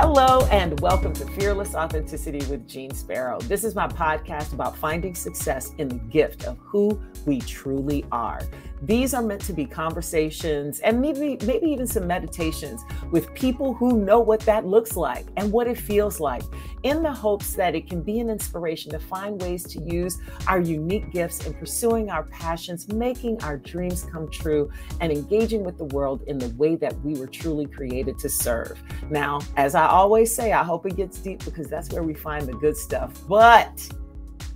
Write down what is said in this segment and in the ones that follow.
Hello and welcome to Fearless Authenticity with Jeanne Sparrow. This is my podcast about finding success in the gift of who we truly are. These are meant to be conversations and maybe even some meditations with people who know what that looks like and what it feels like, in the hopes that it can be an inspiration to find ways to use our unique gifts in pursuing our passions, making our dreams come true, and engaging with the world in the way that we were truly created to serve. Now, as I always say, I hope it gets deep because that's where we find the good stuff. But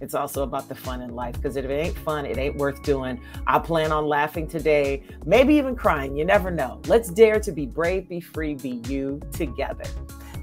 it's also about the fun in life, because if it ain't fun, it ain't worth doing. I plan on laughing today, maybe even crying. You never know. Let's dare to be brave, be free, be you together.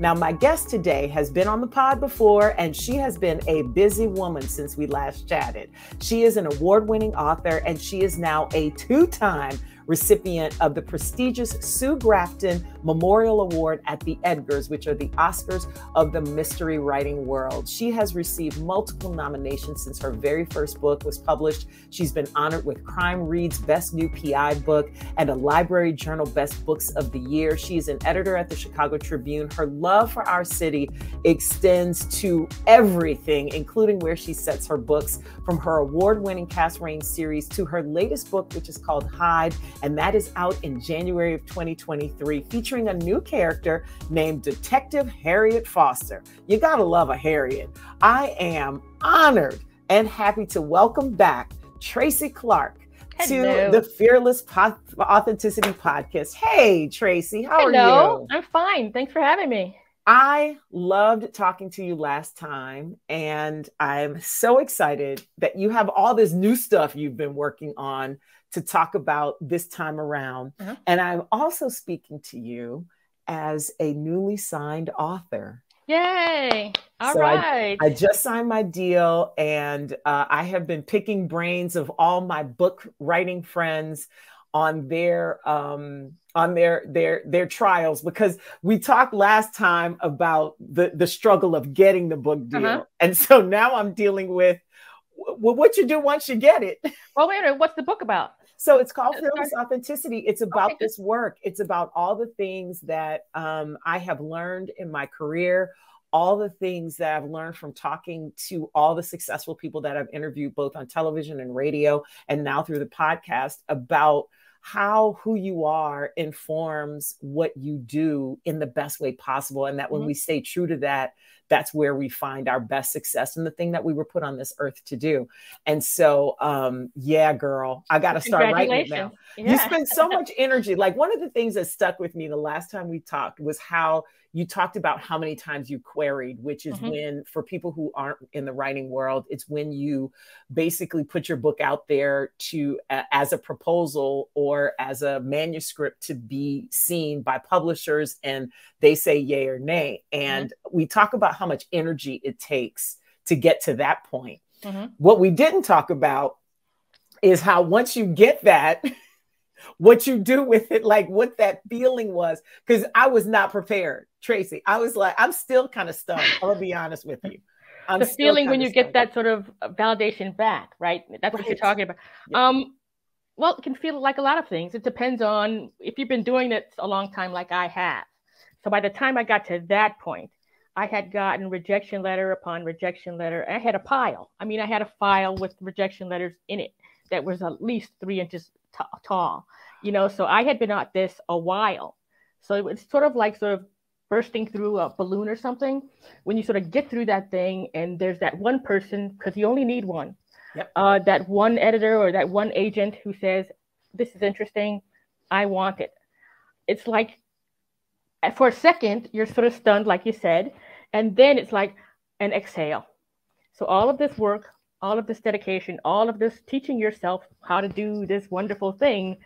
Now, my guest today has been on the pod before, and she has been a busy woman since we last chatted. She is an award-winning author, and she is now a two-time recipient of the prestigious Sue Grafton Memorial Award at the Edgars, which are the Oscars of the mystery writing world. She has received multiple nominations since her very first book was published. She's been honored with Crime Read's Best New PI Book and a Library Journal Best Books of the Year. She's an editor at the Chicago Tribune. Her love for our city extends to everything, including where she sets her books, from her award-winning Cass Rain series to her latest book, which is called Hide, and that is out in January of 2023, featuring a new character named Detective Harriet Foster. You gotta love a Harriet. I am honored and happy to welcome back Tracy Clark to the Fearless Authenticity Podcast. Hey, Tracy, how are you? I'm fine. Thanks for having me. I loved talking to you last time, and I'm so excited that you have all this new stuff you've been working on to talk about this time around. And I'm also speaking to you as a newly signed author. Yay! All right. I just signed my deal, and I have been picking brains of all my book writing friends on their trials, because we talked last time about the struggle of getting the book deal. And so now I'm dealing with what you do once you get it. Well, wait a minute, what's the book about? So it's called Fearless Authenticity. It's about this work. It's about all the things that I have learned in my career, all the things that I've learned from talking to all the successful people that I've interviewed, both on television and radio, and now through the podcast, about how who you are informs what you do in the best way possible. And that when we stay true to that, that's where we find our best success and the thing that we were put on this earth to do. And so, yeah, girl, I got to start writing it now. Yeah. You spend so much energy. Like, one of the things that stuck with me the last time we talked was how you talked about how many times you queried, which is when, for people who aren't in the writing world, it's when you basically put your book out there to as a proposal or as a manuscript to be seen by publishers, and they say yay or nay. And we talk about how much energy it takes to get to that point. What we didn't talk about is how once you get that, what you do with it, like what that feeling was, because I was not prepared, Tracy. I was like, I'm still kind of stunned. I'll be honest with you. The feeling when you get that sort of validation back, right? That's what you're talking about. Yeah. Well, it can feel like a lot of things. It depends on if you've been doing it a long time, like I have. So by the time I got to that point, I had gotten rejection letter upon rejection letter. I had a pile. I mean, I had a file with rejection letters in it that was at least 3 inches tall, you know, so I had been at this a while. So it's sort of bursting through a balloon or something. When you sort of get through that thing, and there's that one person, because you only need one, that one editor or that one agent who says, this is interesting, I want it. It's like, for a second, you're sort of stunned, like you said, and then it's like an exhale. So all of this work, all of this dedication, all of this teaching yourself how to do this wonderful thing,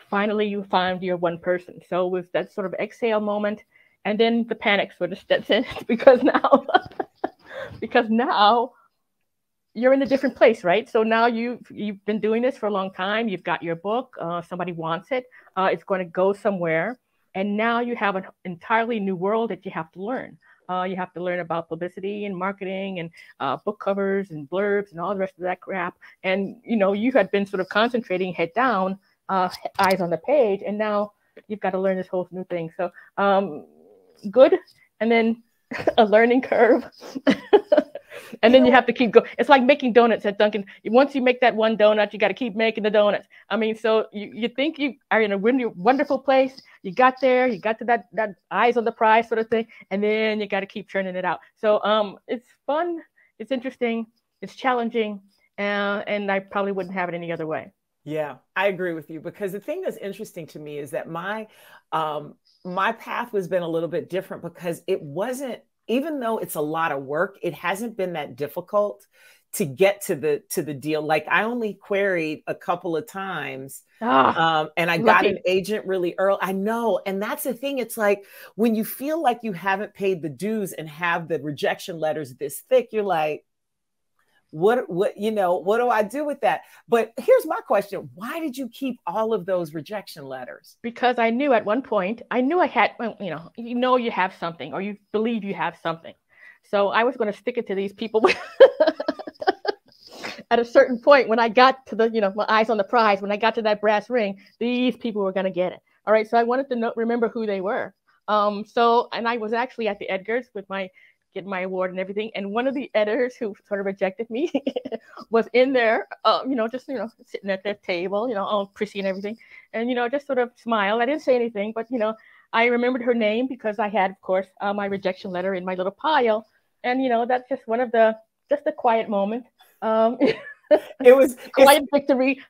finally you find your one person. So it was that sort of exhale moment, and then the panic sort of steps in because now you're in a different place, right? So now you've been doing this for a long time. You've got your book. Somebody wants it. It's going to go somewhere, and now you have an entirely new world that you have to learn. You have to learn about publicity and marketing and book covers and blurbs and all the rest of that crap. And, you know, you had been sort of concentrating head down, eyes on the page, and now you've got to learn this whole new thing. So good and then a learning curve. And then you have to keep going. It's like making donuts at Dunkin'. Once you make that one donut, you got to keep making the donuts. I mean, so you think you are in a wonderful place. You got there, you got to that eyes on the prize sort of thing, and then you got to keep churning it out. So it's fun, it's interesting, it's challenging, and I probably wouldn't have it any other way. Yeah, I agree with you, because the thing that's interesting to me is that my path has been a little bit different, because it wasn't, even though it's a lot of work, it hasn't been that difficult to get to the deal. Like, I only queried a couple of times, and I got an agent really early. I know. And that's the thing. It's like, when you feel like you haven't paid the dues and have the rejection letters this thick, you're like, what do I do with that? But here's my question. Why did you keep all of those rejection letters? Because I knew at one point, I had, you have something, or you believe you have something. So I was going to stick it to these people. At a certain point, when I got to my eyes on the prize, when I got to that brass ring, these people were going to get it. All right. So I wanted to remember who they were. And I was actually at the Edgars with getting my award and everything. And one of the editors who sort of rejected me was in there, just sitting at their table, all prissy and everything. And, just sort of smiled. I didn't say anything, but, I remembered her name because I had, of course, my rejection letter in my little pile. And, that's just one of the quiet moments. It was quiet victory.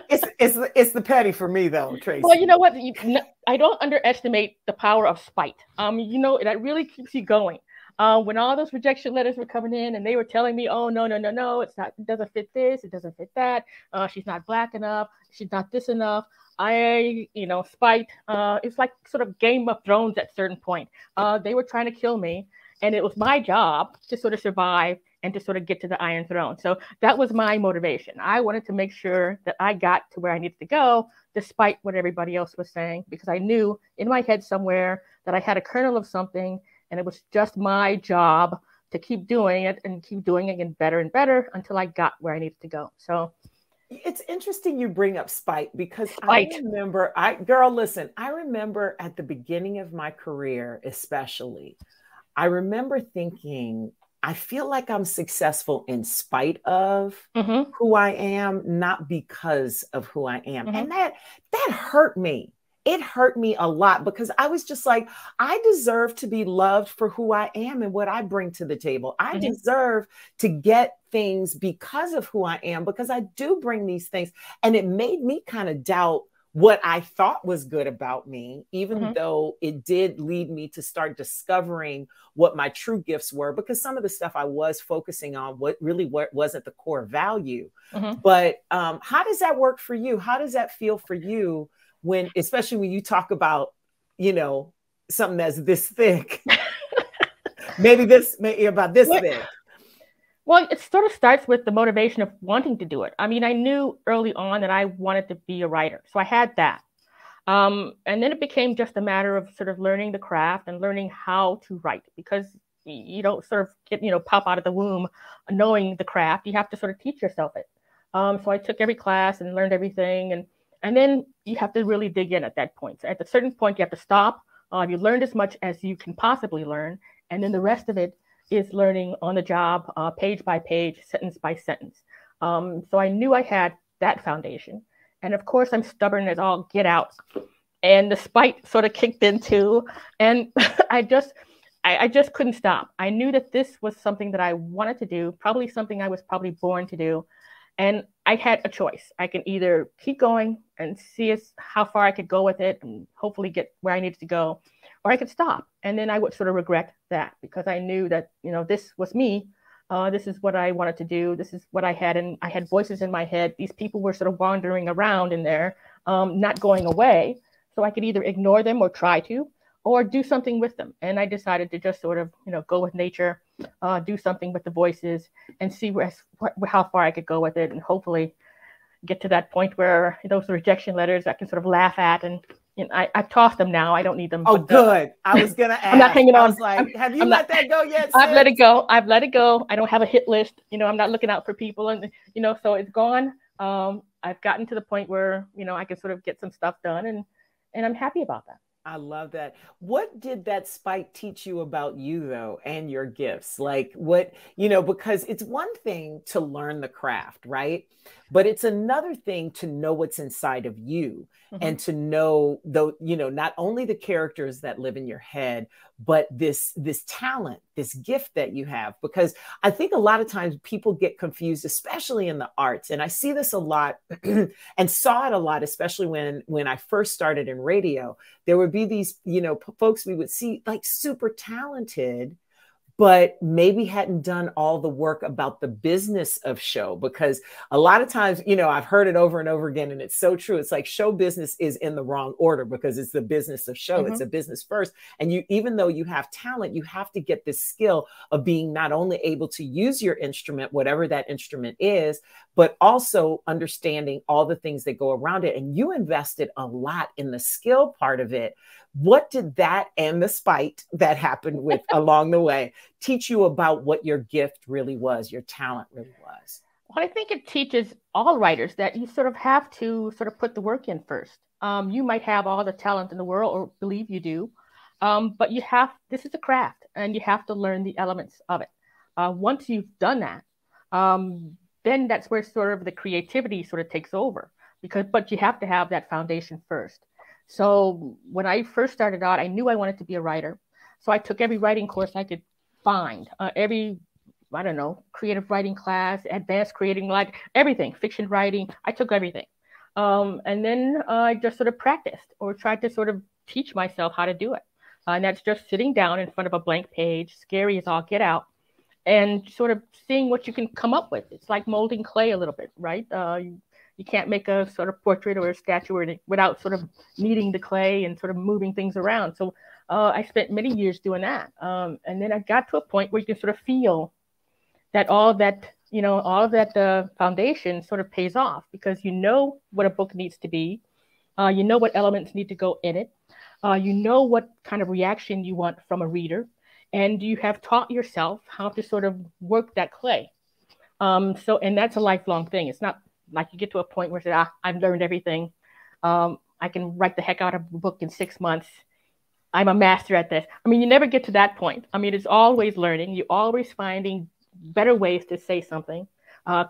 It's the petty for me, though, Tracy. Well, you know what? I don't underestimate the power of spite. That really keeps you going. When all those rejection letters were coming in and they were telling me, oh, no, it's not, it doesn't fit this, it doesn't fit that. She's not black enough. She's not this enough. Spite. It's like sort of Game of Thrones at a certain point. They were trying to kill me, and it was my job to sort of survive and to sort of get to the Iron Throne. So that was my motivation. I wanted to make sure that I got to where I needed to go, despite what everybody else was saying, because I knew in my head somewhere that I had a kernel of something, and it was just my job to keep doing it and keep doing it and better until I got where I needed to go. So it's interesting you bring up spite, because I remember, I remember at the beginning of my career, especially, I remember thinking, I feel like I'm successful in spite of who I am, not because of who I am. And that hurt me. It hurt me a lot, because I was just like, I deserve to be loved for who I am and what I bring to the table. I deserve to get things because of who I am, because I do bring these things. And it made me kind of doubt what I thought was good about me, even though it did lead me to start discovering what my true gifts were, because some of the stuff I was focusing on what wasn't the core value. But how does that work for you? How does that feel for you, especially when you talk about, something that's this thick, maybe about this thick? Well, it sort of starts with the motivation of wanting to do it. I mean, I knew early on that I wanted to be a writer, so I had that. And then it became just a matter of sort of learning the craft and learning how to write, because you don't sort of get, pop out of the womb knowing the craft. You have to sort of teach yourself it. So I took every class and learned everything. And then you have to really dig in at that point. So at a certain point, you have to stop. You learned as much as you can possibly learn. And then the rest of it is learning on the job, page by page, sentence by sentence. So I knew I had that foundation. And of course, I'm stubborn as all get out. And the spite sort of kicked in too. And I just couldn't stop. I knew that this was something that I wanted to do, probably something I was probably born to do. And I had a choice. I can either keep going and see how far I could go with it and hopefully get where I needed to go, or I could stop. And then I would sort of regret that, because I knew that, this was me. This is what I wanted to do. This is what I had. And I had voices in my head. These people were sort of wandering around in there, not going away. So I could either ignore them or try to, or do something with them. And I decided to just sort of, go with nature, do something with the voices, and see how far I could go with it, and hopefully get to that point where those rejection letters I can sort of laugh at. And I've tossed them now. I don't need them. Oh, good. I was going to ask. I'm not hanging on. I was like, have you let that go yet? I've let it go. I've let it go. I don't have a hit list. I'm not looking out for people. And, so it's gone. I've gotten to the point where, I can sort of get some stuff done. And I'm happy about that. I love that. What did that spike teach you about you, though, and your gifts? Like, what, because it's one thing to learn the craft, right? But it's another thing to know what's inside of you and to know, though, not only the characters that live in your head, but this talent, this gift that you have. Because I think a lot of times people get confused, especially in the arts. And I see this a lot and saw it a lot, especially when I first started in radio. There would be these, folks we would see like super talented, but maybe hadn't done all the work about the business of show. Because a lot of times, I've heard it over and over again, and it's so true. It's like show business is in the wrong order because it's the business of show. It's a business first. And even though you have talent, you have to get this skill of being not only able to use your instrument, whatever that instrument is, but also understanding all the things that go around it. And you invested a lot in the skill part of it. What did that and the spite that happened with along the way teach you about what your gift really was, your talent really was? Well, I think it teaches all writers that you sort of have to sort of put the work in first. You might have all the talent in the world, or believe you do, but this is a craft, and you have to learn the elements of it. Once you've done that, then that's where sort of the creativity sort of takes over, but you have to have that foundation first. So when I first started out, I knew I wanted to be a writer. So I took every writing course I could find, creative writing class, advanced creating, like everything, fiction writing. I took everything. And then I just sort of practiced or tried to sort of teach myself how to do it. And that's just sitting down in front of a blank page, scary as all get out, and sort of seeing what you can come up with. It's like molding clay a little bit, right? You can't make a sort of portrait or a statue without sort of kneading the clay and sort of moving things around. So I spent many years doing that. And then I got to a point where you can sort of feel that all of that foundation sort of pays off, because you know what a book needs to be. You know what elements need to go in it. You know what kind of reaction you want from a reader. And you have taught yourself how to sort of work that clay. And that's a lifelong thing. It's not like you get to a point where you say, I've learned everything. I can write the heck out of a book in 6 months. I'm a master at this. I mean, you never get to that point. I mean, it's always learning. You're always finding better ways to say something,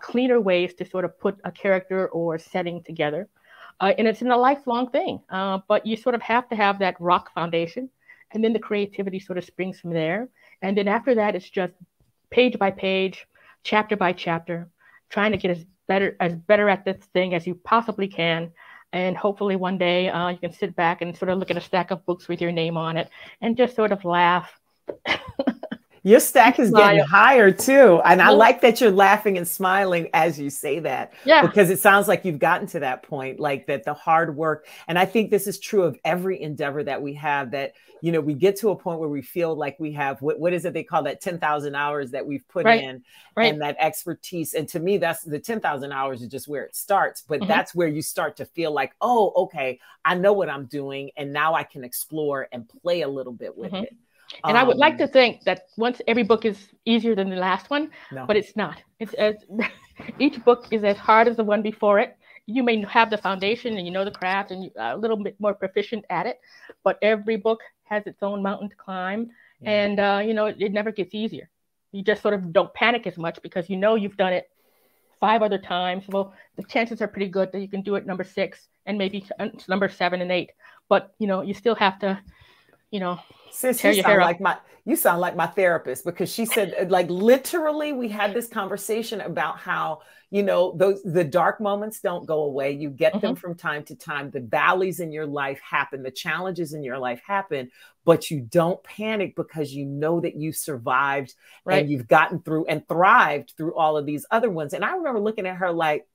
cleaner ways to sort of put a character or setting together. And it's a lifelong thing. But you sort of have to have that rock foundation. And then the creativity sort of springs from there. And then after that, it's just page by page, chapter by chapter, trying to get as better at this thing as you possibly can. And hopefully one day you can sit back and sort of look at a stack of books with your name on it and just sort of laugh. Your stack is getting higher too. And I like that you're laughing and smiling as you say that, because it sounds like you've gotten to that point, like that the hard work. And I think this is true of every endeavor that we have, that, we get to a point where we feel like we have, what is it they call that 10,000 hours that we've put in and that expertise. And to me, that's the 10,000 hours is just where it starts. But that's where you start to feel like, oh, okay, I know what I'm doing. And now I can explore and play a little bit with it. And I would like to think that once every book is easier than the last one, but it's not. Each book is as hard as the one before it. You may have the foundation and the craft and you're a little bit more proficient at it, but every book has its own mountain to climb. And, it never gets easier. You just sort of don't panic as much because you've done it 5 other times. Well, the chances are pretty good that you can do it number 6 and maybe number 7 and 8. But, you still have to, Sis, you sound like my therapist, because she said, like, literally, we had this conversation about how, the dark moments don't go away. You get them from time to time. The valleys in your life happen. The challenges in your life happen, but you don't panic because you know that you survived and you've gotten through and thrived through all of these other ones. And I remember looking at her like,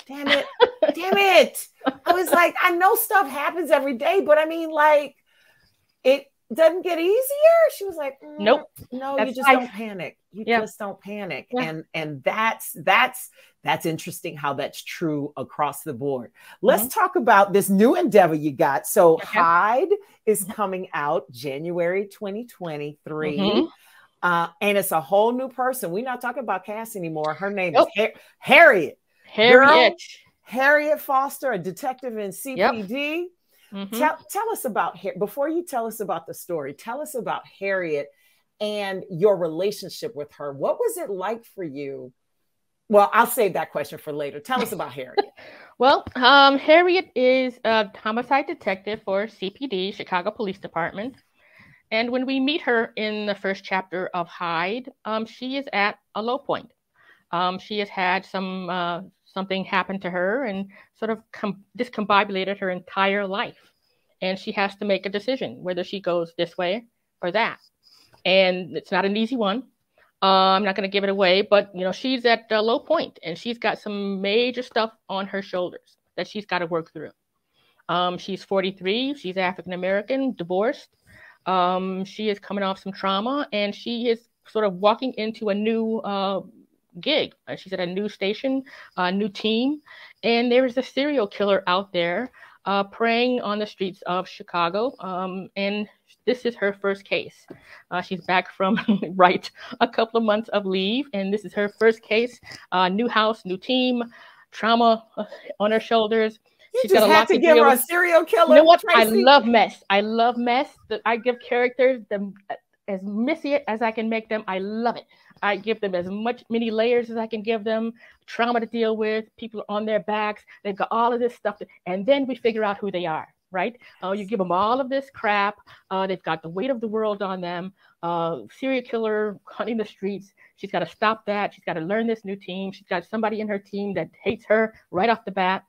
damn it. I was like, I know stuff happens every day, but I mean, like, it doesn't get easier. She was like, nope, no, you just don't panic. You just don't panic. And that's interesting how that's true across the board. Let's talk about this new endeavor you got. So Hyde is coming out January 2023. And it's a whole new person. We're not talking about Cass anymore. Her name is Harriet. Harriet Foster, a detective in CPD. Mm-hmm. Tell us about, before you tell us about the story, tell us about Harriet and your relationship with her. What was it like for you? Well, I'll save that question for later. Tell us about Harriet. Well, Harriet is a homicide detective for CPD, Chicago Police Department. And when we meet her in the first chapter of Hyde, she is at a low point. She has had something happen to her and sort of discombobulated her entire life. And she has to make a decision whether she goes this way or that. And it's not an easy one. I'm not going to give it away, but she's at a low point and she's got some major stuff on her shoulders that she's got to work through. She's 43. She's African American, divorced. She is coming off some trauma and she is sort of walking into a new gig. She's at a new station, a new team, and there is a serial killer out there preying on the streets of Chicago. And this is her first case. She's back from a couple of months of leave, and this is her first case. New house, new team, trauma on her shoulders. She's got a lot to give her a serial killer. You know what? Tracy? I love mess. I give characters as messy as I can make them. I love it. I give them as many layers as I can give them, trauma to deal with, people are on their backs, they've got all of this stuff, and then we figure out who they are, right? You give them all of this crap, they've got the weight of the world on them, serial killer hunting the streets, she's got to stop that, she's got to learn this new team, she's got somebody in her team that hates her right off the bat,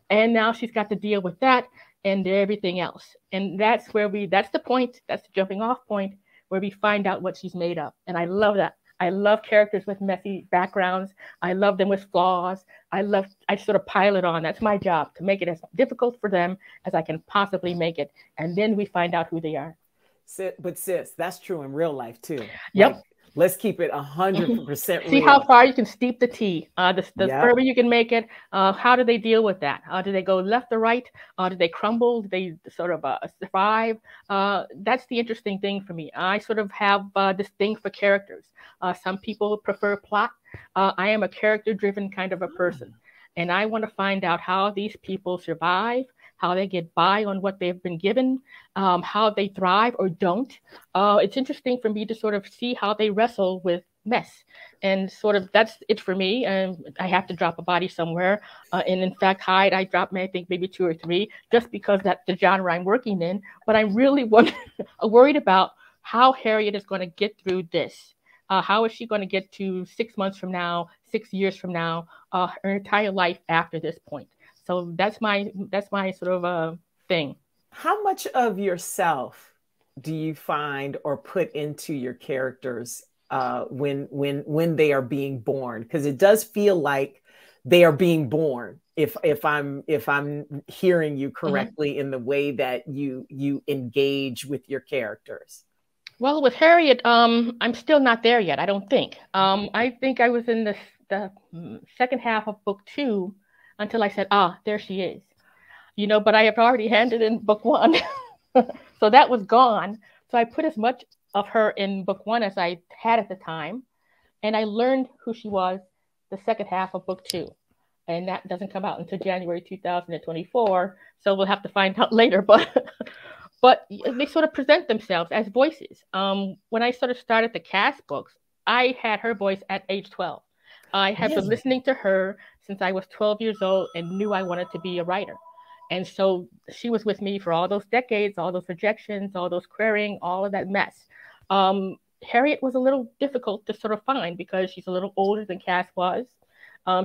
and now she's got to deal with that and everything else. And that's the point, that's the jumping off point, where we find out what she's made of, and I love that. I love characters with messy backgrounds. I love them with flaws. I sort of pile it on. That's my job, to make it as difficult for them as I can possibly make it. And then we find out who they are. But sis, that's true in real life too. Yep. Like, let's keep it 100% real. See how far you can steep the tea. The further you can make it. How do they deal with that? Do they go left or right? Do they crumble? Do they sort of survive? That's the interesting thing for me. I sort of have this thing for characters. Some people prefer plot. I am a character-driven kind of a person. And I want to find out how these people survive, how they get by on what they've been given, how they thrive or don't. It's interesting for me to sort of see how they wrestle with mess. And sort of that's it for me. And I have to drop a body somewhere. And in fact, Hyde, I dropped maybe 2 or 3, just because that's the genre I'm working in. But I'm really worried about how Harriet is going to get through this. How is she going to get to 6 months from now, 6 years from now, her entire life after this point? So that's my sort of thing. How much of yourself do you find or put into your characters when they are being born? Because it does feel like they are being born. If I'm hearing you correctly in the way that you engage with your characters. Well, with Harriet, I'm still not there yet. I don't think. I think I was in the second half of book 2 until I said, there she is. But I have already handed in book 1. So that was gone. So I put as much of her in book 1 as I had at the time. And I learned who she was the second half of book 2. And that doesn't come out until January 2024. So we'll have to find out later. But they sort of present themselves as voices. When I sort of started the cast books, I had her voice at age 12. I have been listening to her since I was 12 years old and knew I wanted to be a writer. And so she was with me for all those decades, all those rejections, all those querying, all of that mess. Harriet was a little difficult to sort of find because she's a little older than Cass was.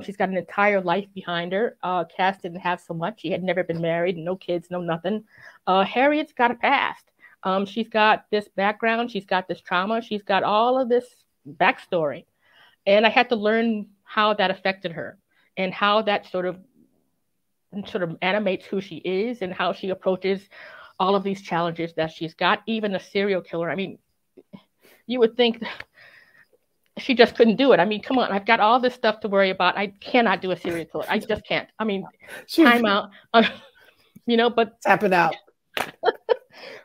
She's got an entire life behind her. Cass didn't have so much. She had never been married, no kids, no nothing. Harriet's got a past. She's got this background. She's got this trauma. She's got all of this backstory. And I had to learn how that affected her and how that sort of animates who she is and how she approaches all of these challenges that she's got, even a serial killer. I mean, you would think she just couldn't do it. I mean, come on, I've got all this stuff to worry about. I cannot do a serial killer. I just can't. I mean, time out, but tapping out.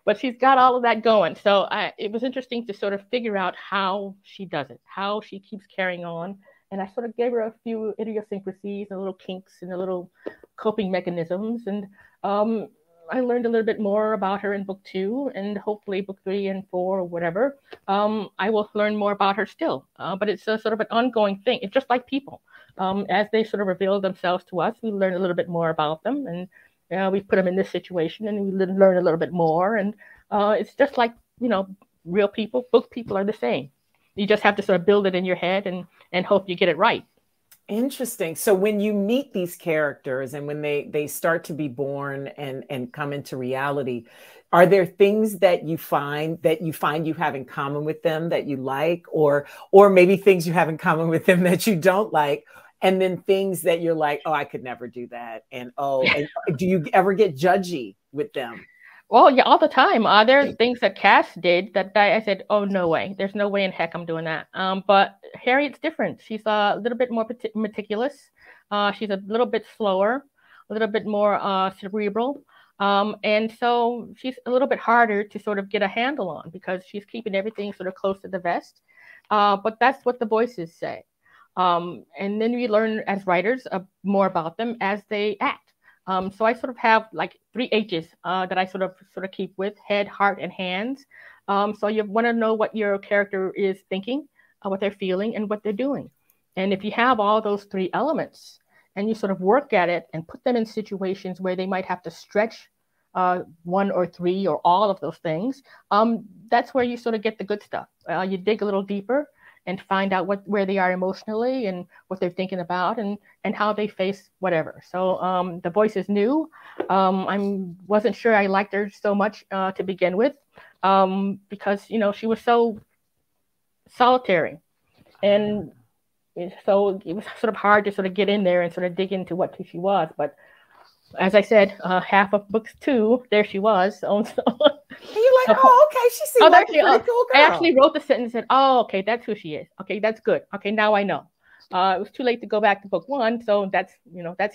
But she's got all of that going. So it was interesting to sort of figure out how she does it, how she keeps carrying on. And I sort of gave her a few idiosyncrasies and little kinks and a little coping mechanisms. And I learned a little bit more about her in book 2, and hopefully book 3 and 4 or whatever. I will learn more about her still, but it's a sort of an ongoing thing. It's just like people. As they sort of reveal themselves to us, we learn a little bit more about them, and we put them in this situation, and we learn a little bit more. And it's just like, real people, book people are the same. You just have to sort of build it in your head and hope you get it right. Interesting. So when you meet these characters and when they start to be born and come into reality, are there things that you find you have in common with them that you like, or maybe things you have in common with them that you don't like, and then things that you're like, oh, I could never do that, and do you ever get judgy with them? Well, yeah, all the time. There's things that Cass did that I said, oh, no way. There's no way in heck I'm doing that. But Harriet's different. She's a little bit more meticulous. She's a little bit slower, a little bit more cerebral. And so she's a little bit harder to sort of get a handle on because she's keeping everything sort of close to the vest. But that's what the voices say. And then we learn as writers more about them as they act. So I sort of have like 3 H's that I sort of keep with: head, heart, and hands. So you want to know what your character is thinking, what they're feeling, and what they're doing. And if you have all those 3 elements and you sort of work at it and put them in situations where they might have to stretch 1 or 3 or all of those things, that's where you sort of get the good stuff. You dig a little deeper and find out where they are emotionally and what they're thinking about and how they face whatever. So the voice is new. I wasn't sure I liked her so much to begin with because, she was so solitary. And so it was sort of hard to sort of get in there and sort of dig into what she was. But as I said, half of books 2, there she was. So, and you're like, oh, okay, she seems like a pretty cool girl. I actually wrote the sentence and said, oh, okay, that's who she is. Okay, that's good. Okay, now I know. It was too late to go back to book 1, so that's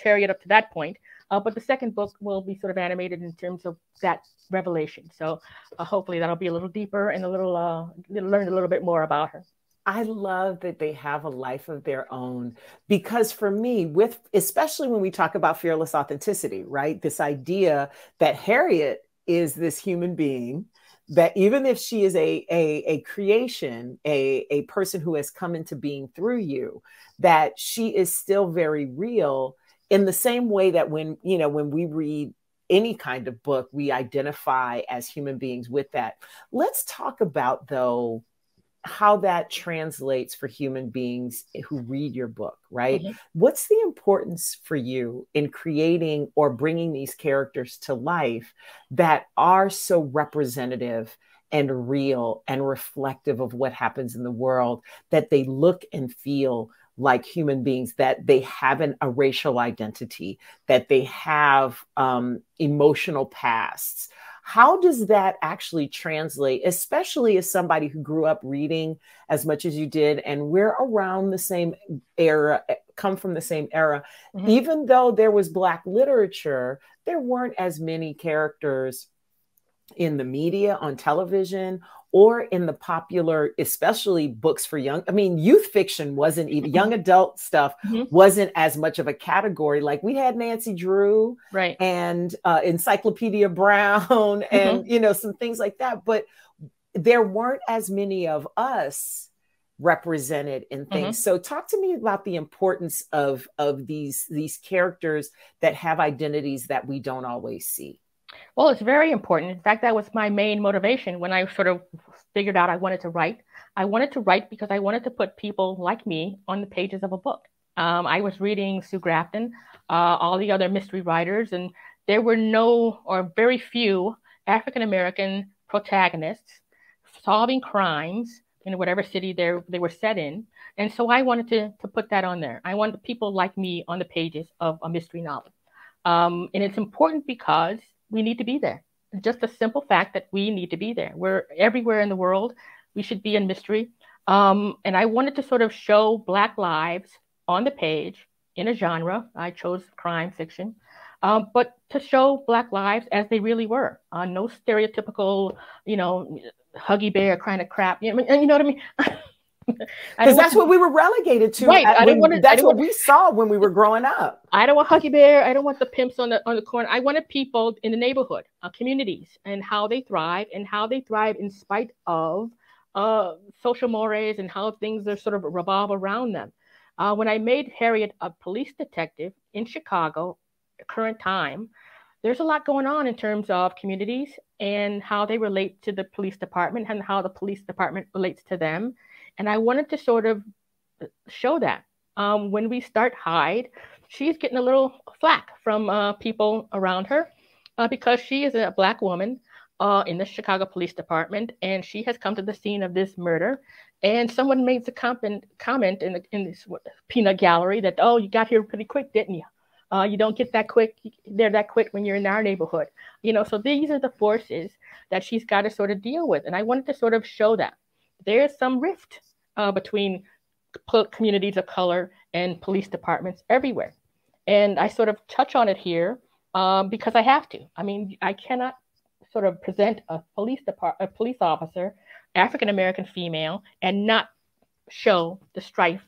Harriet up to that point. But the second book will be sort of animated in terms of that revelation. So hopefully that'll be a little deeper and learn a little bit more about her. I love that they have a life of their own, because for me, especially when we talk about fearless authenticity, right? This idea that Harriet is this human being, that even if she is a creation, a person who has come into being through you, that she is still very real, in the same way that when we read any kind of book, we identify as human beings with that. Let's talk about, though, how that translates for human beings who read your book, right? Mm-hmm. What's the importance for you in creating or bringing these characters to life that are so representative and real and reflective of what happens in the world, that they look and feel like human beings, that they have a racial identity, that they have emotional pasts? How does that actually translate, especially as somebody who grew up reading as much as you did, and we're around the same era, come from the same era? Mm-hmm. Even though there was Black literature, there weren't as many characters in the media, on television, or in the popular, especially books for youth fiction wasn't even, young adult stuff wasn't as much of a category. Like we had Nancy Drew, right, and Encyclopedia Brown, and some things like that. But there weren't as many of us represented in things. So talk to me about the importance of these characters that have identities that we don't always see. Well, it's very important. In fact, that was my main motivation when I sort of figured out I wanted to write. I wanted to write because I wanted to put people like me on the pages of a book. I was reading Sue Grafton, all the other mystery writers, and there were no or very few African-American protagonists solving crimes in whatever city they were set in. And so I wanted to put that on there. I wanted people like me on the pages of a mystery novel. And it's important because we need to be there. Just a simple fact that we need to be there. We're everywhere in the world. We should be in mystery. And I wanted to sort of show Black lives on the page in a genre. I chose crime fiction, but to show Black lives as they really were. No stereotypical, Huggy Bear kind of crap. You know what I mean? Because that's what we were relegated to. Right. That's what we saw when we were growing up. I don't want Huggy Bear. I don't want the pimps on the corner. I wanted people in the neighborhood, communities, and how they thrive in spite of social mores and how things are sort of revolve around them. When I made Harriet a police detective in Chicago, current time, there's a lot going on in terms of communities and how they relate to the police department and how the police department relates to them. And I wanted to sort of show that. When we start Hyde, she's getting a little flack from people around her because she is a Black woman in the Chicago Police Department, and she has come to the scene of this murder. And someone made the comment in this peanut gallery that, oh, you got here pretty quick, didn't you? You don't get that quick when you're in our neighborhood. So these are the forces that she's got to sort of deal with. And I wanted to sort of show that there's some rift between communities of color and police departments everywhere. And I sort of touch on it here because I have to. I mean, I cannot sort of present a police officer, African-American female, and not show the strife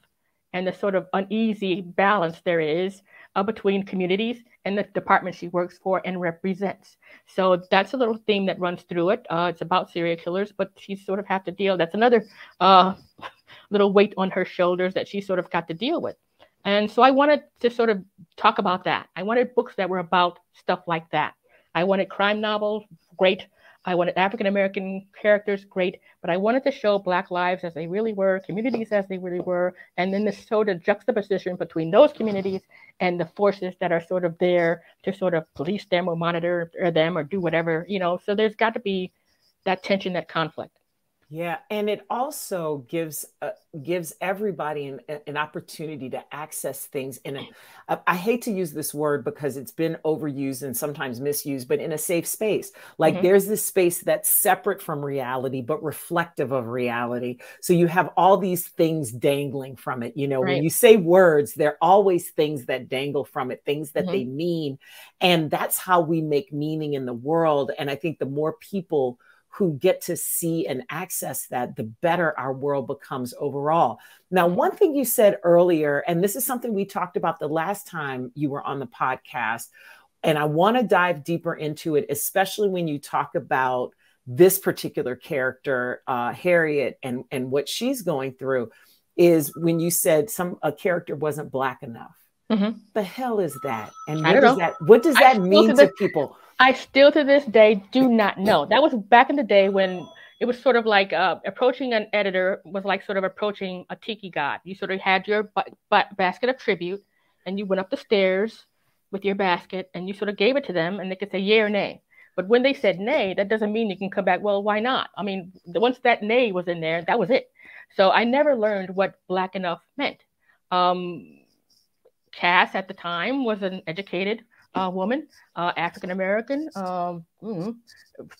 and the sort of uneasy balance there is between communities and the department she works for and represents. So that's a little theme that runs through it. It's about serial killers, but she sort of have to deal. That's another little weight on her shoulders that she sort of got to deal with. And so I wanted to sort of talk about that. I wanted books that were about stuff like that. I wanted crime novels, great. I wanted African-American characters, great. But I wanted to show Black lives as they really were, communities as they really were, and then to show the juxtaposition between those communities and the forces that are sort of there to sort of police them or monitor them or do whatever, So there's got to be that tension, that conflict. Yeah, and it also gives everybody an opportunity to access things I hate to use this word because it's been overused and sometimes misused, but in a safe space. Like there's this space that's separate from reality, but reflective of reality. So you have all these things dangling from it. Right. When you say words, there are always things that dangle from it, things that they mean. And that's how we make meaning in the world. And I think the more people who get to see and access that, the better our world becomes overall. Now, one thing you said earlier, and this is something we talked about the last time you were on the podcast, and I want to dive deeper into it, especially when you talk about this particular character, Harriet, and what she's going through, is when you said a character wasn't Black enough. The hell is that? And what does that mean to people? I still to this day do not know. That was back in the day when it was sort of like approaching an editor was like sort of approaching a tiki god. You sort of had your basket of tribute and you went up the stairs with your basket and you sort of gave it to them and they could say yay or nay. But when they said nay, that doesn't mean you can come back. Well, why not? I mean, once that nay was in there, that was it. So I never learned what Black enough meant. Cass at the time was an educated woman, African-American,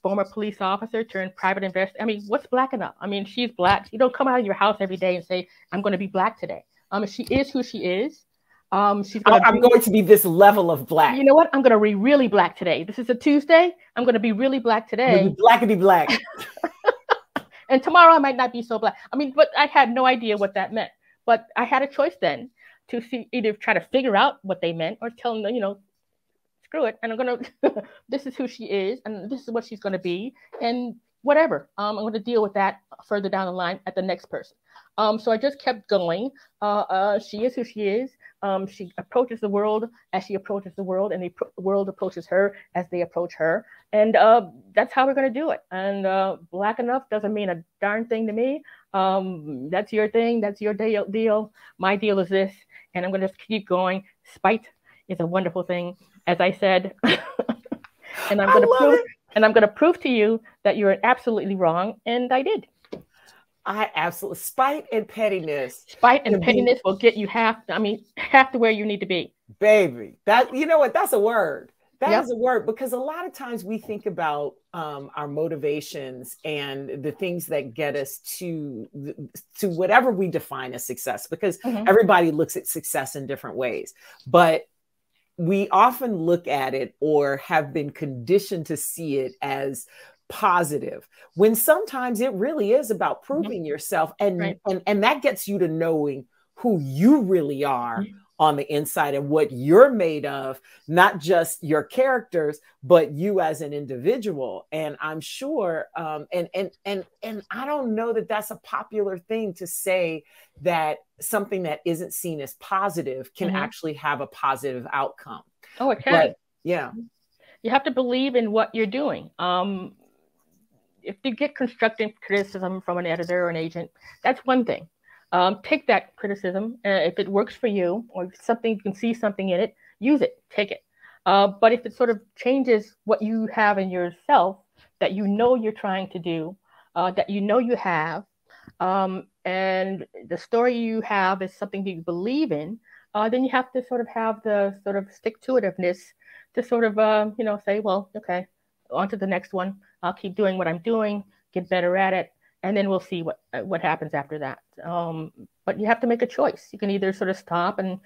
former police officer turned private investigator. I mean, what's Black enough? I mean, she's Black. You don't come out of your house every day and say, I'm going to be Black today. She is who she is. I'm going to be this level of Black. You know what? I'm going to be really Black today. This is a Tuesday. I'm going to be really Black today. Blackity Black. And tomorrow I might not be so Black. I mean, but I had no idea what that meant. But I had a choice then to see either try to figure out what they meant or tell them, screw it, and I'm gonna this is who she is and this is what she's gonna be and whatever. I'm gonna deal with that further down the line at the next person. So I just kept going. She is who she is. She approaches the world as she approaches the world, and the world approaches her as they approach her. And that's how we're gonna do it. And Black enough doesn't mean a darn thing to me. That's your thing, that's your deal. My deal is this, and I'm gonna just keep going. Spite is a wonderful thing, as I said, and I'm going to prove to you that you're absolutely wrong, and I did. I absolutely spite and pettiness. Spite and pettiness will get you half to where you need to be, baby. That that's a word. That is a word, because a lot of times we think about our motivations and the things that get us to whatever we define as success, because everybody looks at success in different ways, but we often look at it or have been conditioned to see it as positive, when sometimes it really is about proving yourself, and that gets you to knowing who you really are on the inside and what you're made of, not just your characters, but you as an individual. And I'm sure, and I don't know that that's a popular thing to say, that something that isn't seen as positive can actually have a positive outcome. Oh, it can. But, yeah. You have to believe in what you're doing. If you get constructive criticism from an editor or an agent, that's one thing. Take that criticism. If it works for you, or something, you can see something in it, use it, take it. But if it sort of changes what you have in yourself, that you know you're trying to do, that you know you have, and the story you have is something that you believe in, then you have to sort of have the sort of stick-to-itiveness to sort of, say, well, okay, on to the next one. I'll keep doing what I'm doing, get better at it, and then we'll see what happens after that. But you have to make a choice. You can either sort of stop and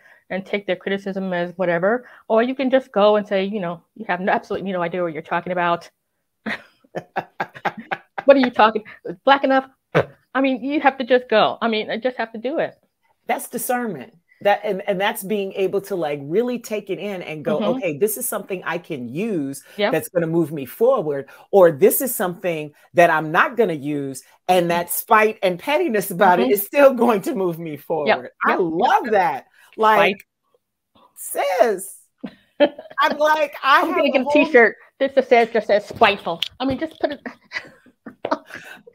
take their criticism as whatever, or you can just go and say, you have absolutely no idea what you're talking about. What are you talking? Black enough? I mean, you have to just go. I mean, I just have to do it. That's discernment. And that's being able to like really take it in and go, okay, this is something I can use that's going to move me forward, or this is something that I'm not going to use, and that spite and pettiness about it is still going to move me forward. I love that. Like, sis, I'm like, I'm going to get a t-shirt. This just says spiteful. I mean, just put it.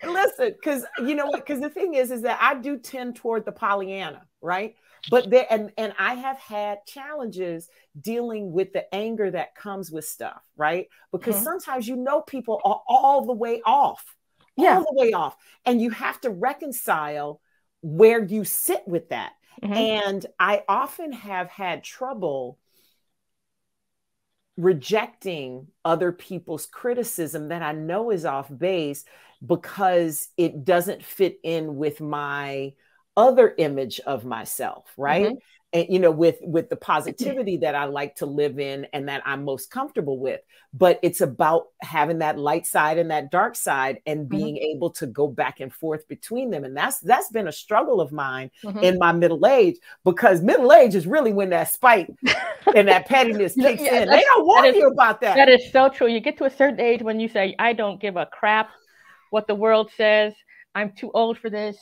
Listen, because you know what? Because the thing is that I do tend toward the Pollyanna, right? But there, and I have had challenges dealing with the anger that comes with stuff, right? Because sometimes people are all the way off, all the way off, and you have to reconcile where you sit with that. And I often have had trouble rejecting other people's criticism that I know is off base, because it doesn't fit in with my other image of myself, right? And with the positivity that I like to live in and that I'm most comfortable with. But it's about having that light side and that dark side, and being able to go back and forth between them. And that's been a struggle of mine in my middle age, because middle age is really when that spite and that pettiness kicks in. They don't warn you about that. That is so true. You get to a certain age when you say, I don't give a crap what the world says. I'm too old for this.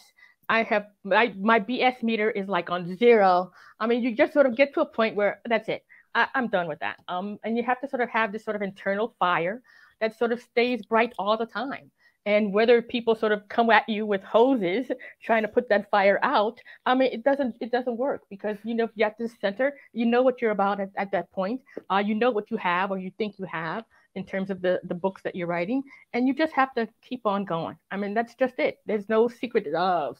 I have my BS meter is like on 0. I mean, you just sort of get to a point where that's it. I'm done with that. And you have to sort of have this sort of internal fire that sort of stays bright all the time. And whether people sort of come at you with hoses trying to put that fire out, I mean, it doesn't work, because you have to center. You know what you're about at that point. You know what you have, or you think you have, in terms of the books that you're writing, and you just have to keep on going. I mean, that's just it. There's no secret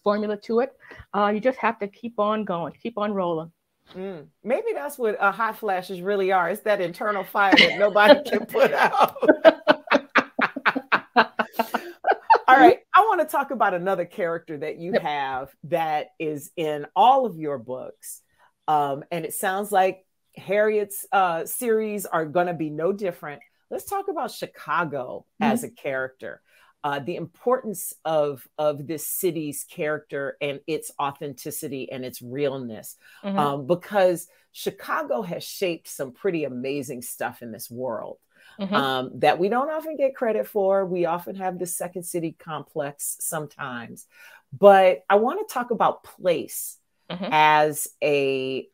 formula to it. You just have to keep on going, keep on rolling. Maybe that's what hot flashes really are. It's that internal fire that nobody can put out. All right. I want to talk about another character that you have that is in all of your books. And it sounds like Harriet's series are going to be no different. Let's talk about Chicago as a character, the importance of this city's character and its authenticity and its realness, because Chicago has shaped some pretty amazing stuff in this world that we don't often get credit for. We often have this second city complex sometimes, but I want to talk about place as a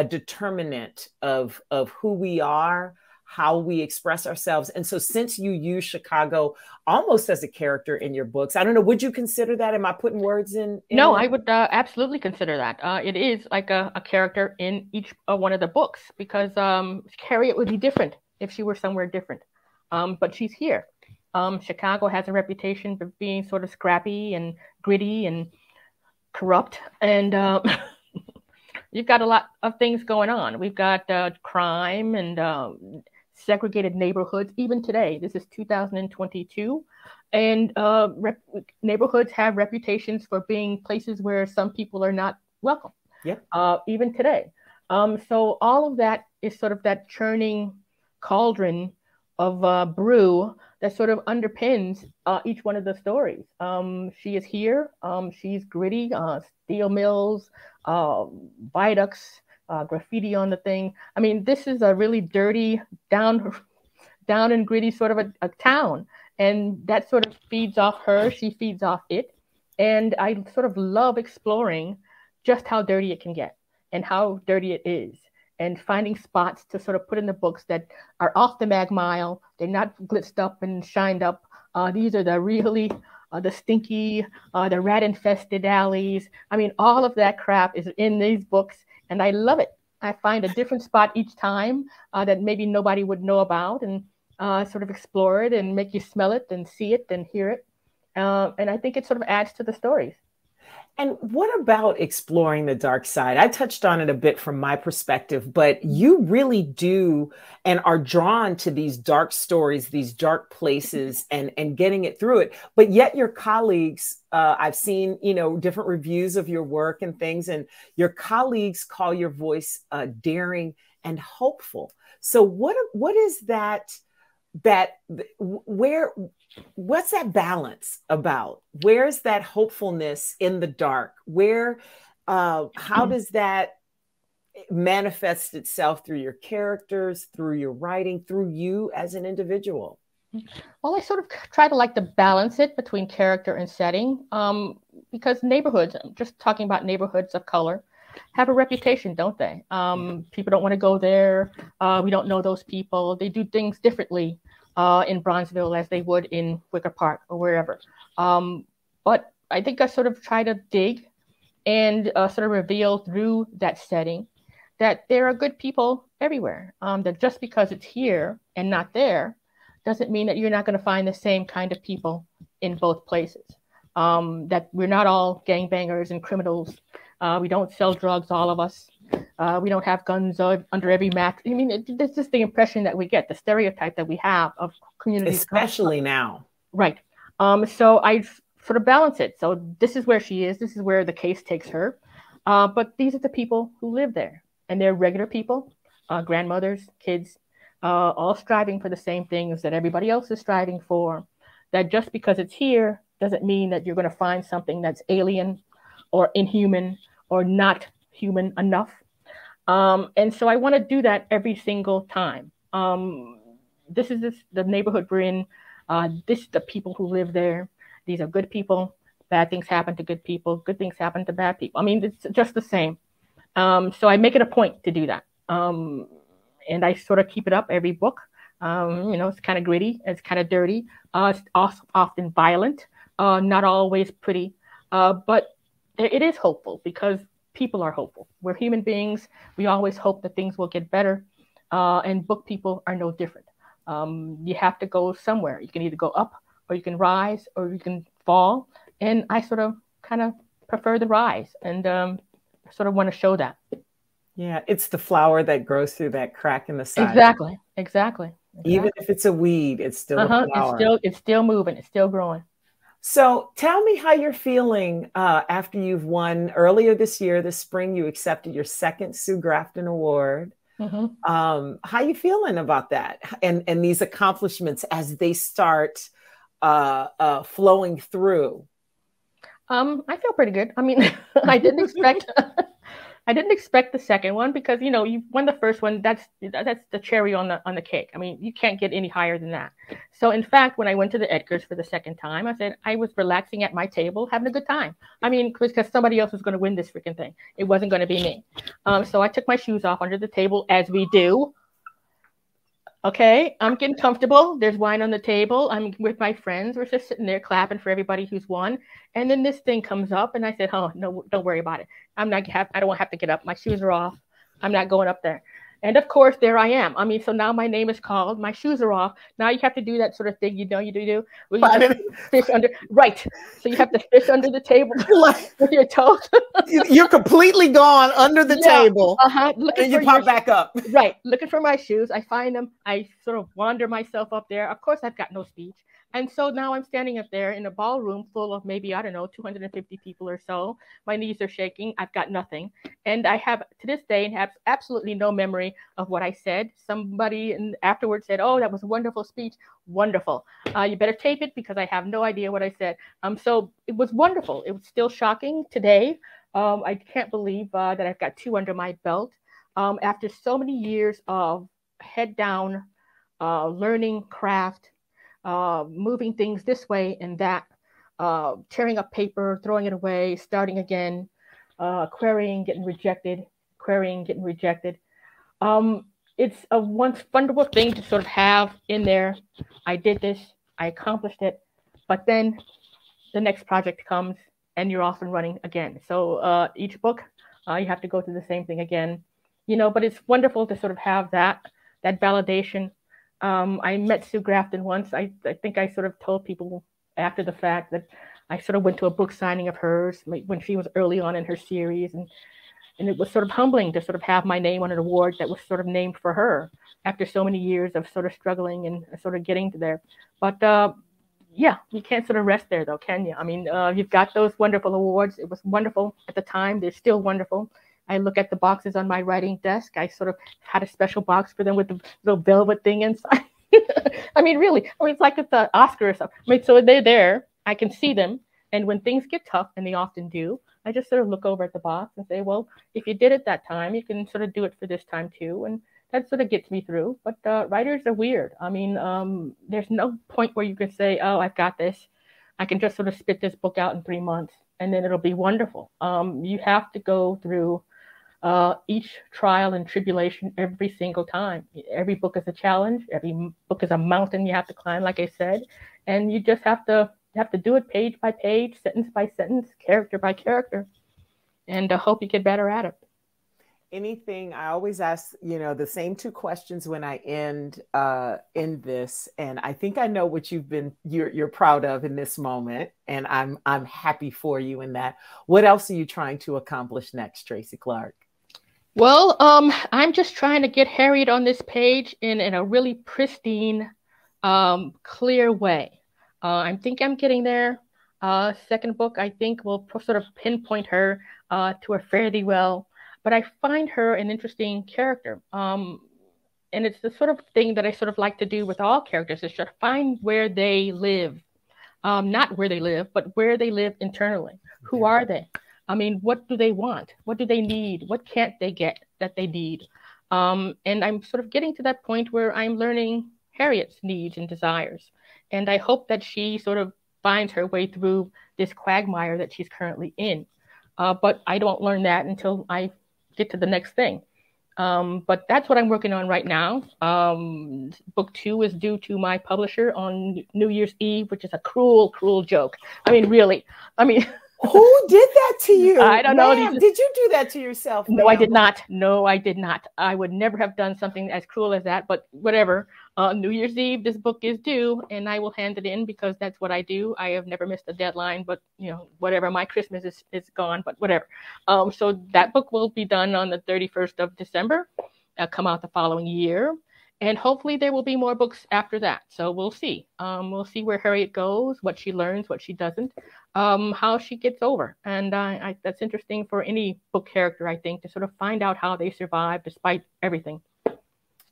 determinant of who we are, how we express ourselves. And so since you use Chicago almost as a character in your books, I don't know, would you consider that? Am I putting words in? No, I would absolutely consider that. It is like a character in each one of the books, because Harriet would be different if she were somewhere different. But she's here. Chicago has a reputation for being sort of scrappy and gritty and corrupt. And you've got a lot of things going on. We've got crime and segregated neighborhoods. Even today, this is 2022, and neighborhoods have reputations for being places where some people are not welcome. Even today. So all of that is sort of that churning cauldron brew that sort of underpins each one of the stories. She is here. She's gritty. Steel mills, viaducts, graffiti on the thing. I mean, this is a really dirty, down and gritty sort of a town. And that sort of feeds off her. She feeds off it. And I sort of love exploring just how dirty it can get and how dirty it is, and finding spots to sort of put in the books that are off the mag mile. They're not blitzed up and shined up. These are the really, the stinky, the rat-infested alleys. I mean, all of that crap is in these books, and I love it. I find a different spot each time that maybe nobody would know about, and sort of explore it and make you smell it and see it and hear it. And I think it sort of adds to the stories. And what about exploring the dark side? I touched on it a bit from my perspective, but you really do and are drawn to these dark stories, these dark places, and getting it through it. But yet your colleagues, I've seen, different reviews of your work and things, and your colleagues call your voice daring and hopeful. So what is what's that balance about? Where's that hopefulness in the dark? How does that manifest itself through your characters, through your writing, through you as an individual? Well, I sort of try to balance it between character and setting, because neighborhoods, just talking about neighborhoods of color, have a reputation, don't they? People don't want to go there. We don't know those people. They do things differently in Bronzeville as they would in Wicker Park or wherever. But I think I sort of try to dig and sort of reveal through that setting that there are good people everywhere. That just because it's here and not there doesn't mean that you're not going to find the same kind of people in both places. That we're not all gangbangers and criminals. We don't sell drugs, all of us. We don't have guns under every mat. I mean, it's just the impression that we get, the stereotype that we have of communities. Especially now. Right. So I sort of balance it. So this is where she is. This is where the case takes her. But these are the people who live there. And they're regular people, grandmothers, kids, all striving for the same things that everybody else is striving for. That just because it's here doesn't mean that you're going to find something that's alien or inhuman or not human enough. And so I want to do that every single time. This is the neighborhood we're in. This is the people who live there. These are good people. Bad things happen to good people. Good things happen to bad people. I mean, it's just the same. So I make it a point to do that. And I sort of keep it up every book. It's kind of gritty. It's kind of dirty. It's often violent, not always pretty. But it is hopeful because people are hopeful. We're human beings. We always hope that things will get better. And book people are no different. You have to go somewhere. You can either go up or you can rise or you can fall. And I sort of kind of prefer the rise and sort of want to show that. Yeah, it's the flower that grows through that crack in the side. Exactly. Even if it's a weed, it's still a flower. It's still moving. It's still growing. So tell me how you're feeling after you've won earlier this year, this spring, you accepted your second Sue Grafton Award. Mm-hmm. How you feeling about that and these accomplishments as they start flowing through? I feel pretty good. I mean, I didn't expect the second one because, you won the first one. That's the cherry on the cake. I mean, you can't get any higher than that. So in fact, when I went to the Edgars for the second time, I said I was relaxing at my table, having a good time. I mean, because somebody else was going to win this freaking thing. It wasn't going to be me. So I took my shoes off under the table as we do. Okay, I'm getting comfortable. There's wine on the table. I'm with my friends. We're just sitting there clapping for everybody who's won. And then this thing comes up and I said, oh, no, don't worry about it. I don't want to have to get up. My shoes are off. I'm not going up there. And of course, there I am. I mean, so now my name is called. My shoes are off. Now you have to do that sort of thing. You do. Well, you fish under. Right. So you have to fish under the table with your toes. You're completely gone under the table. And you pop back up. Right. Looking for my shoes. I find them. I sort of wander myself up there. Of course, I've got no speech. And so now I'm standing up there in a ballroom full of maybe, I don't know, 250 people or so. My knees are shaking. I've got nothing. And I have, to this day, have absolutely no memory of what I said. Somebody afterwards said, oh, that was a wonderful speech. Wonderful. You better tape it because I have no idea what I said. So it was wonderful. It was still shocking today. I can't believe that I've got 2 under my belt. After so many years of head down, learning craft, moving things this way and that, tearing up paper, throwing it away, starting again, querying, getting rejected, querying, getting rejected. It's a wonderful thing to sort of have in there. I did this, I accomplished it, but then the next project comes and you're off and running again. So each book, you have to go through the same thing again, but it's wonderful to sort of have that validation. I met Sue Grafton once. I think I sort of told people after the fact that I sort of went to a book signing of hers when she was early on in her series. And it was sort of humbling to sort of have my name on an award that was sort of named for her after so many years of sort of struggling and sort of getting to there. But yeah, you can't sort of rest there though, can you? I mean, you've got those wonderful awards. It was wonderful at the time. They're still wonderful. I look at the boxes on my writing desk. I sort of had a special box for them with the little velvet thing inside. I mean, really, it's like it's an Oscar or something. I mean, so they're there. I can see them. And when things get tough, and they often do, I just sort of look over at the box and say, well, if you did it that time, you can sort of do it for this time too. And that sort of gets me through. But writers are weird. I mean, there's no point where you can say, oh, I've got this. I can just sort of spit this book out in 3 months and then it'll be wonderful. You have to go through each trial and tribulation every single time. Every book is a challenge. Every book is a mountain you have to climb, like I said. And you just have to do it page by page, sentence by sentence, character by character, and hope you get better at it. Anything, I always ask, the same 2 questions when I end this, and I think I know what you're proud of in this moment, and I'm happy for you in that. What else are you trying to accomplish next, Tracy Clark? Well, I'm just trying to get Harriet on this page in a really pristine, clear way. I think I'm getting there. Second book, I think, will sort of pinpoint her to her fairly well. But I find her an interesting character. And it's the sort of thing that I sort of like to do with all characters, is to find where they live. Not where they live, but where they live internally. Who are they? I mean, what do they want? What do they need? What can't they get that they need? And I'm sort of getting to that point where I'm learning Harriet's needs and desires. And I hope that she sort of finds her way through this quagmire that she's currently in. But I don't learn that until I get to the next thing. But that's what I'm working on right now. Book 2 is due to my publisher on New Year's Eve, which is a cruel, cruel joke. I mean, really. Who did that to you? I don't know. Did you do that to yourself? No, I did not. No, I did not. I would never have done something as cruel as that, but whatever. New Year's Eve, this book is due, and I will hand it in because that's what I do. I have never missed a deadline, but whatever. My Christmas is gone, but whatever. So that book will be done on the 31st of December. Come out the following year. And hopefully there will be more books after that. So we'll see. We'll see where Harriet goes, what she learns, what she doesn't, how she gets over. And that's interesting for any book character, I think, to sort of find out how they survive despite everything.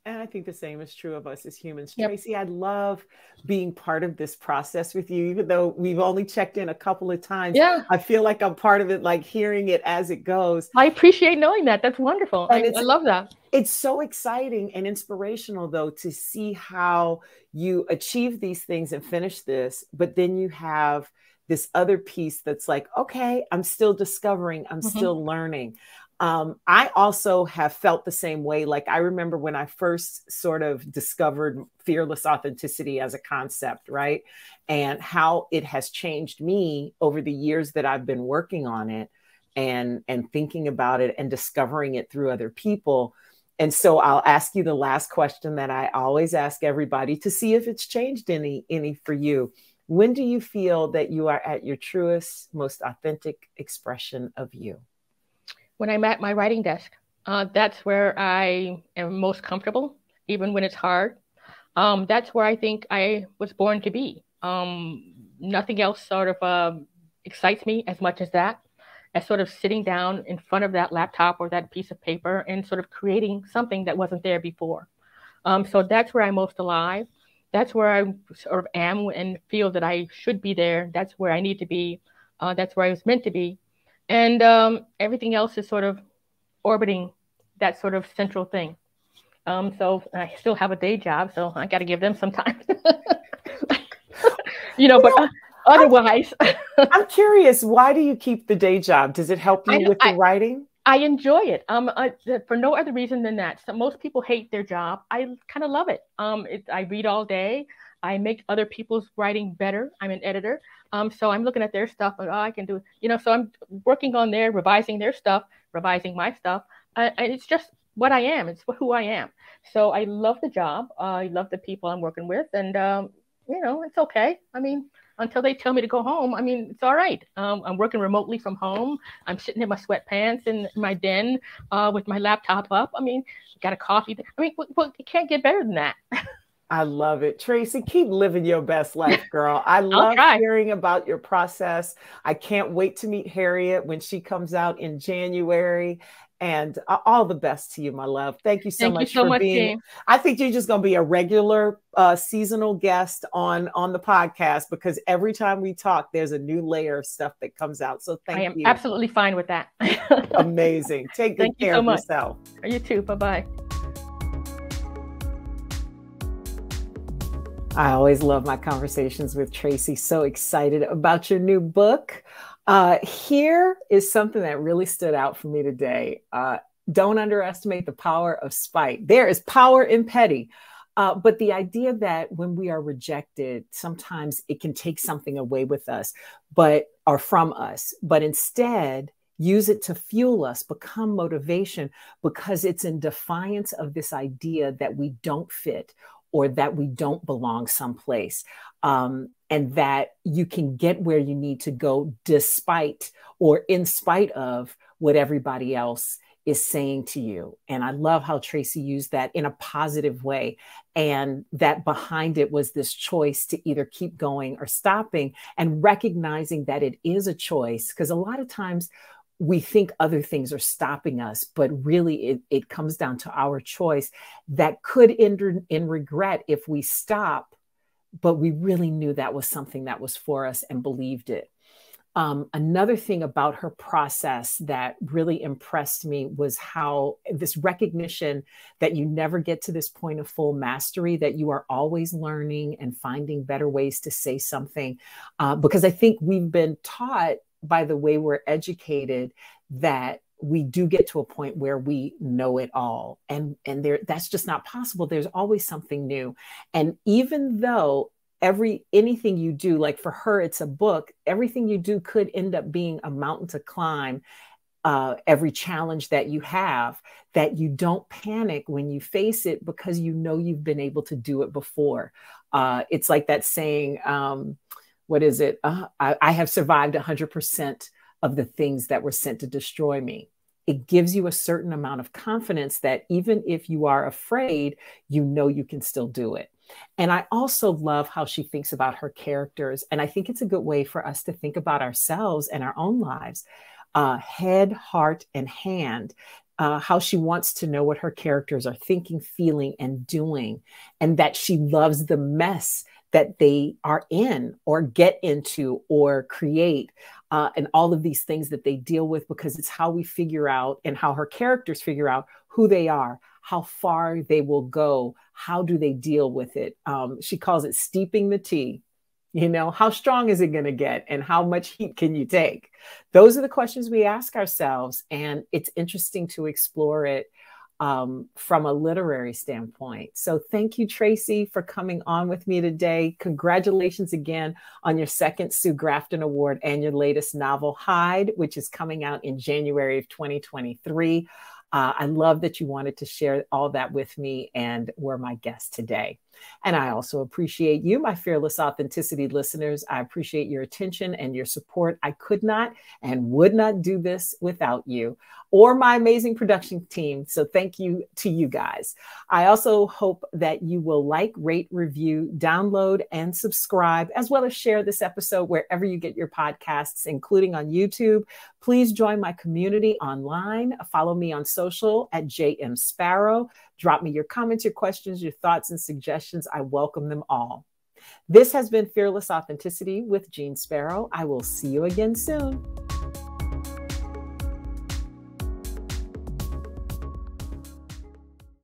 And I think the same is true of us as humans. Yep. Tracy, I love being part of this process with you, even though we've only checked in a couple of times. Yeah. I feel like I'm part of it, like hearing it as it goes. I appreciate knowing that. That's wonderful. I love that. It's so exciting and inspirational, though, to see how you achieve these things and finish this, but then you have this other piece that's like, okay, I'm still discovering, I'm still learning. I also have felt the same way. Like, I remember when I first sort of discovered fearless authenticity as a concept, right? And how it has changed me over the years that I've been working on it and thinking about it and discovering it through other people. And so I'll ask you the last question that I always ask everybody to see if it's changed any for you. When do you feel that you are at your truest, most authentic expression of you? When I'm at my writing desk. That's where I am most comfortable, even when it's hard. That's where I think I was born to be. Nothing else sort of excites me as much as that, as sort of sitting down in front of that laptop or that piece of paper and sort of creating something that wasn't there before. So that's where I'm most alive. That's where I sort of am and feel that I should be there. That's where I need to be. That's where I was meant to be. And everything else is sort of orbiting that sort of central thing. So I still have a day job, so I got to give them some time. But otherwise. I'm curious, why do you keep the day job? Does it help you with the writing? I enjoy it for no other reason than that. So most people hate their job. I kind of love it. I read all day. I make other people's writing better. I'm an editor. So I'm looking at their stuff and I can do, so I'm working on revising their stuff, revising my stuff. And it's just what I am. It's who I am. So I love the job. I love the people I'm working with. And, it's okay. I mean, until they tell me to go home, I mean, it's all right. I'm working remotely from home. I'm sitting in my sweatpants in my den with my laptop up. I mean, got a coffee. I mean, it can't get better than that. I love it. Tracy, keep living your best life, girl. I love hearing about your process. I can't wait to meet Harriet when she comes out in January. And all the best to you, my love. Thank you so much for being. Jeanne. I think you're just going to be a regular seasonal guest on the podcast, because every time we talk, there's a new layer of stuff that comes out. So thank you. I am absolutely fine with that. Amazing. Take good care of yourself. You too. Bye-bye. I always love my conversations with Tracy. So excited about your new book. Here is something that really stood out for me today. Don't underestimate the power of spite. There is power in petty. But the idea that when we are rejected, sometimes it can take something away with us, or from us, but instead use it to fuel us, become motivation, because it's in defiance of this idea that we don't fit or that we don't belong someplace. And that you can get where you need to go despite or in spite of what everybody else is saying to you. And I love how Tracy used that in a positive way. And that behind it was this choice to either keep going or stopping, and recognizing that it is a choice. Because a lot of times we think other things are stopping us, but really it comes down to our choice that could end in regret if we stop, but we really knew that was something that was for us and believed it. Another thing about her process that really impressed me was how this recognition that you never get to this point of full mastery, that you are always learning and finding better ways to say something. Because I think we've been taught by the way we're educated that we do get to a point where we know it all. And that's just not possible. There's always something new. And even though anything you do, like for her, it's a book, everything you do could end up being a mountain to climb. Every challenge that you have, that you don't panic when you face it, because you know you've been able to do it before. It's like that saying, what is it? I have survived 100% of the things that were sent to destroy me. It gives you a certain amount of confidence that even if you are afraid, you know you can still do it. And I also love how she thinks about her characters. And I think it's a good way for us to think about ourselves and our own lives. Head, heart, and hand. How she wants to know what her characters are thinking, feeling, and doing. And that she loves the mess that they are in or get into or create. And all of these things that they deal with, because it's how we figure out, and how her characters figure out who they are, how far they will go, how do they deal with it. She calls it steeping the tea. How strong is it going to get, and how much heat can you take? Those are the questions we ask ourselves. And it's interesting to explore it from a literary standpoint. So thank you, Tracy, for coming on with me today. Congratulations again on your second Sue Grafton Award and your latest novel, Hide, which is coming out in January of 2023. I love that you wanted to share all that with me and were my guest today. And I also appreciate you, my Fearless Authenticity listeners. I appreciate your attention and your support. I could not and would not do this without you. or my amazing production team. So thank you to you guys. I also hope that you will like, rate, review, download, and subscribe, as well as share this episode wherever you get your podcasts, including on YouTube. Please join my community online. Follow me on social at JM Sparrow. Drop me your comments, your questions, your thoughts, and suggestions. I welcome them all. This has been Fearless Authenticity with Jeanne Sparrow. I will see you again soon.